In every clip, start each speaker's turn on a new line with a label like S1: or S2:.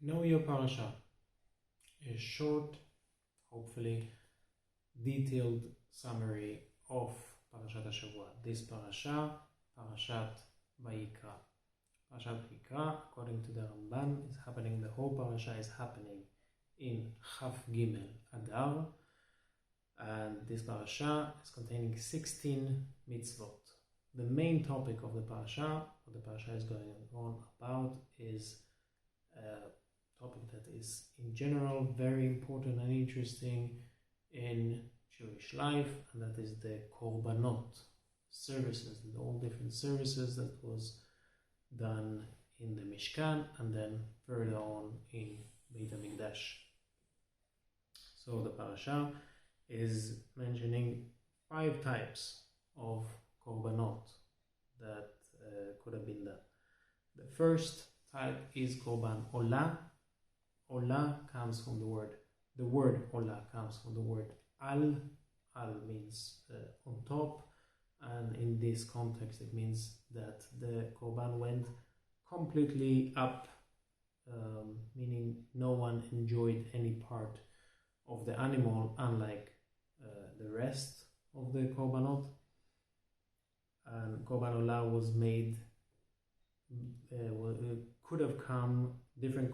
S1: Know your Parasha. A short, hopefully detailed summary of Parashat HaShavua. This Parasha, Parashat Vayikra. Parashat Vayikra, according to the Ramban, is happening, the whole Parasha is happening in Chaf Gimel Adar, and this Parasha is containing 16 mitzvot. The main topic of the Parasha, what the Parasha is going on about, is a topic that is in general very important and interesting in Jewish life, and that is the korbanot, services, all different services that was done in the Mishkan and then further on in Beit HaMikdash. So the Parasha is mentioning 5 types of korbanot that could have been done. The first type is korban olah. Olah comes from the word olah comes from the word al. Al means on top, and in this context it means that the korban went completely up, meaning no one enjoyed any part of the animal, unlike the rest of the korbanot. And korban olah was made, could have come different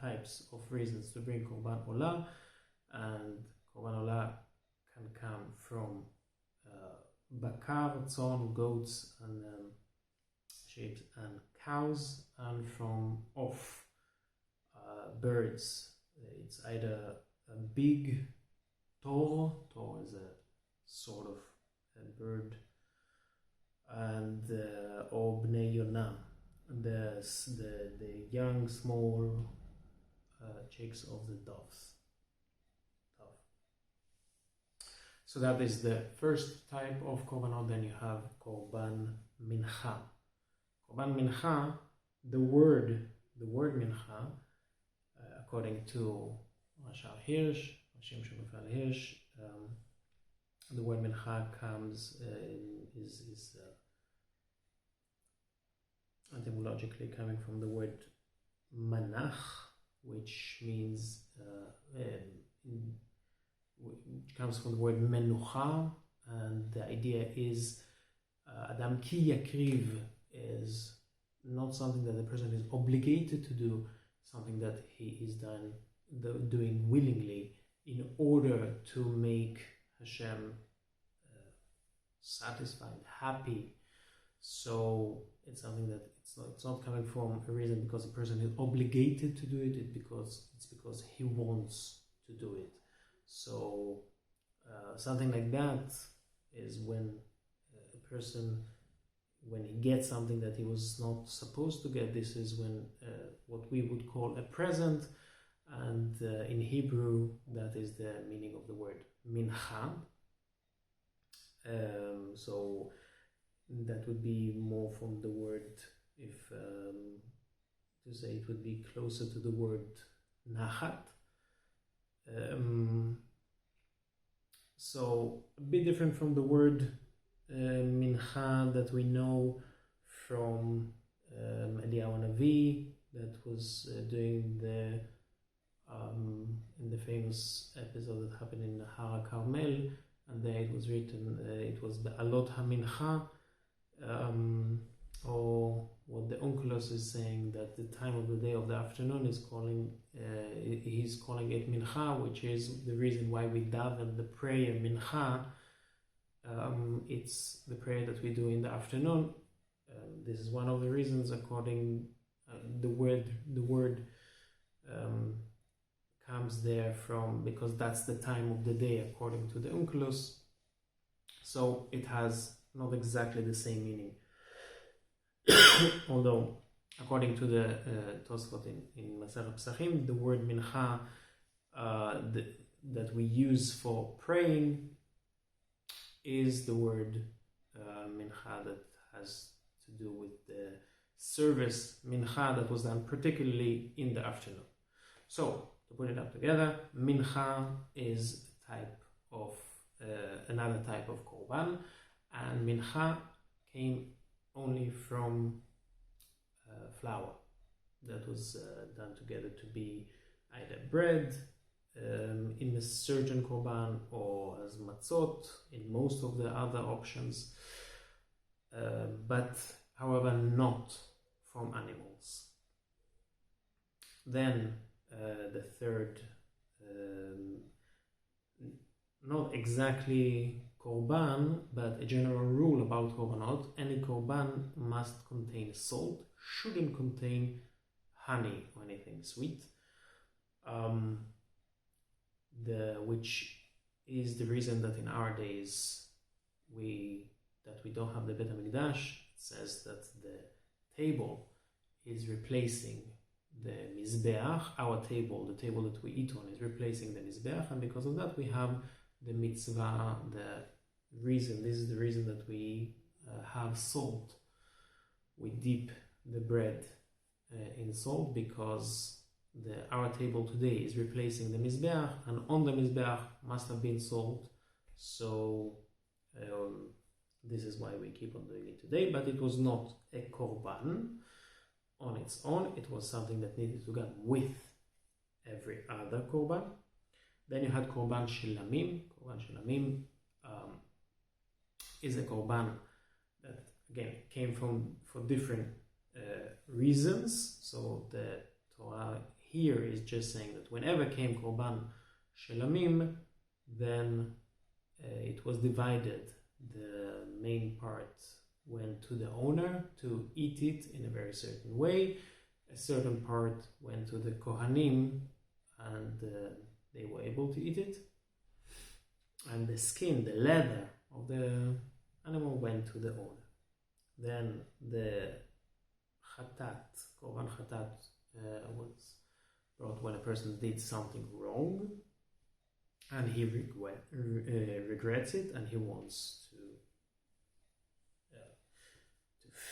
S1: types of reasons to bring korban olah, and korban olah can come from bakar, tzon, goats, and sheep and cows, and from off, birds. It's either a big tor is a sort of a bird, and or bnei yonah, the young small chicks of the doves. So that is the first type of korbanot. Then you have korban mincha. Korban mincha, the word mincha, according to Rashal Hirsch, the word mincha comes is etymologically coming from the word manach, which means which comes from the word menucha, and the idea is Adam ki yakriv is not something that the person is obligated to do, something that he is doing willingly in order to make Hashem satisfied, happy. So it's something that it's not coming from a reason because the person is obligated to do it. It's because he wants to do it. So something like that is when a person, when he gets something that he was not supposed to get. This is when what we would call a present, and in Hebrew that is the meaning of the word mincha. So that would be more from the word, if to say it would be closer to the word nachat. So a bit different from the word mincha that we know from Eliyahu Navi, that was doing the in the famous episode that happened in Har Carmel, and there it was written, it was Be'alot HaMincha, or what the Onkelos is saying, that the time of the day of the afternoon is calling, he's calling it Mincha, which is the reason why we daven the prayer Mincha. It's the prayer that we do in the afternoon. This is one of the reasons, according the word comes there from, because that's the time of the day according to the Onkelos. So it has not exactly the same meaning. Although, according to the Tosfot in Masechet Pesachim, the word mincha that we use for praying is the word mincha that has to do with the service mincha that was done particularly in the afternoon. So, to put it up together, mincha is a type of another type of korban, and mincha came only from flour. that was done together to be either bread in a certain korban or as matzot in most of the other options, but however not from animals. Then the third, not exactly korban, but a general rule about korbanot: any korban must contain salt, shouldn't contain honey or anything sweet, which is the reason that in our days we don't have the Bet HaMikdash. It says that the table is replacing the Mizbeach. Our table, the table that we eat on, is replacing the Mizbeach, and because of that we have the mitzvah, this is the reason that we have salt. We dip the bread in salt because our table today is replacing the Mizbeach, and on the Mizbeach must have been salt. So this is why we keep on doing it today, but it was not a korban on its own. It was something that needed to go with every other korban. Then you had korban shelamim. Korban shelamim is a korban that again came for different reasons. So the Torah here is just saying that whenever came korban shelamim, then it was divided. The main part went to the owner to eat it in a very certain way. A certain part went to the Kohanim, and they were able to eat it. And the skin, the leather of the animal went to the owner. Then the chatat, korban chatat, was brought when a person did something wrong, and he regrets it, and he wants to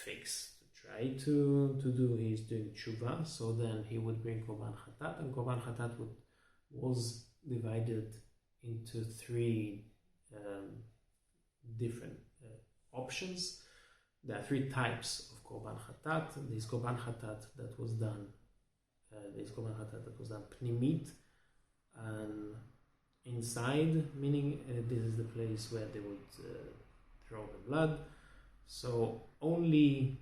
S1: fix, to try to do. He's doing tshuva, so then he would bring korban chatat, and korban chatat was divided into three different options. There are three types of korban chatat. This korban chatat that was done, pnimit, and inside, meaning this is the place where they would throw the blood. So only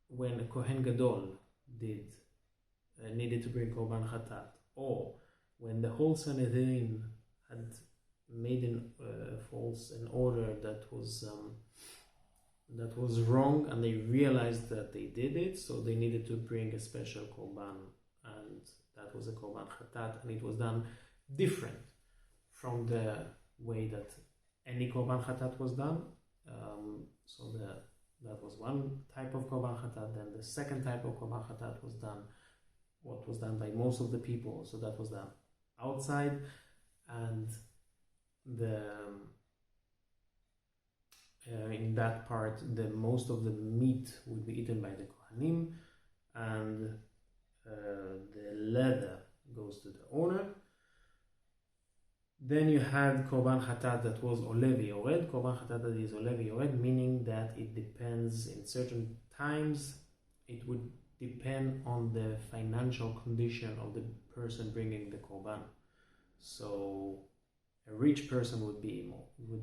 S1: when a Kohen Gadol needed to bring korban chatat, or when the whole Sanhedrin had made an order that was wrong, and they realized that they did it, so they needed to bring a special korban, and that was a korban chatat, and it was done different from the way that any korban chatat was done. So that was one type of korban chatat. Then the second type of korban chatat was done, what was done by most of the people. So that was done outside, and in that part, most of the meat would be eaten by the Kohanim, and the leather goes to the owner. Then you had korban chatat that was ole v'yored. Korban chatat that is ole v'yored, meaning that it depends in certain times. It would depend on the financial condition of the person bringing the korban. So a rich person would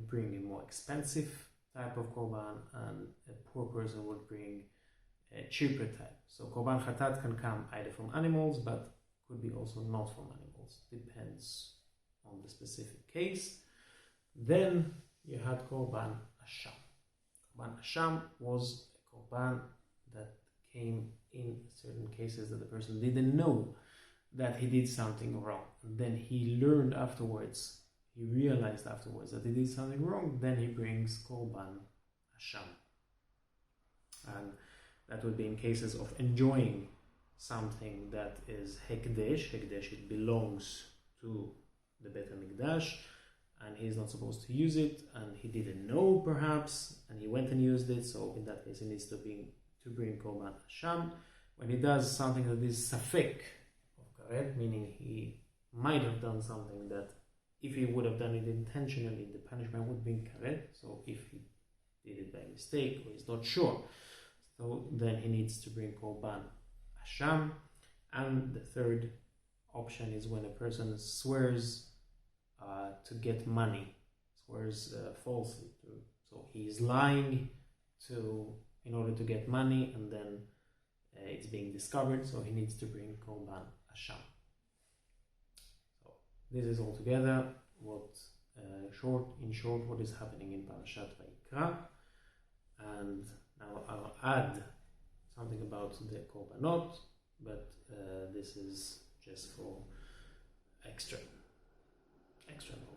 S1: bring a more expensive type of korban, and a poor person would bring a cheaper type. So korban chatat can come either from animals, but could be also not from animals. Depends on the specific case. Then you had korban asham. Korban asham was a korban that came in certain cases that the person didn't know that he did something wrong, and then he learned afterwards. He realized afterwards that he did something wrong. Then he brings korban asham, and that would be in cases of enjoying something that is hekdesh. Hekdesh, it belongs to the Bet HaMikdash, and he's not supposed to use it, and he didn't know perhaps, and he went and used it. So in that case, he needs to bring korban asham. When he does something that is safek of karet, meaning he might have done something that, if he would have done it intentionally, the punishment would be karet. So if he did it by mistake, or he's not sure, So then he needs to bring Korban Asham. And the third option is when a person swears to get money, swears falsely. So he's lying in order to get money, and then it's being discovered, so he needs to bring Korban Asham. So this is altogether in short, what is happening in Parashat Vayikra. And now I'll add something about the Korbanot, but this is just for extra knowledge.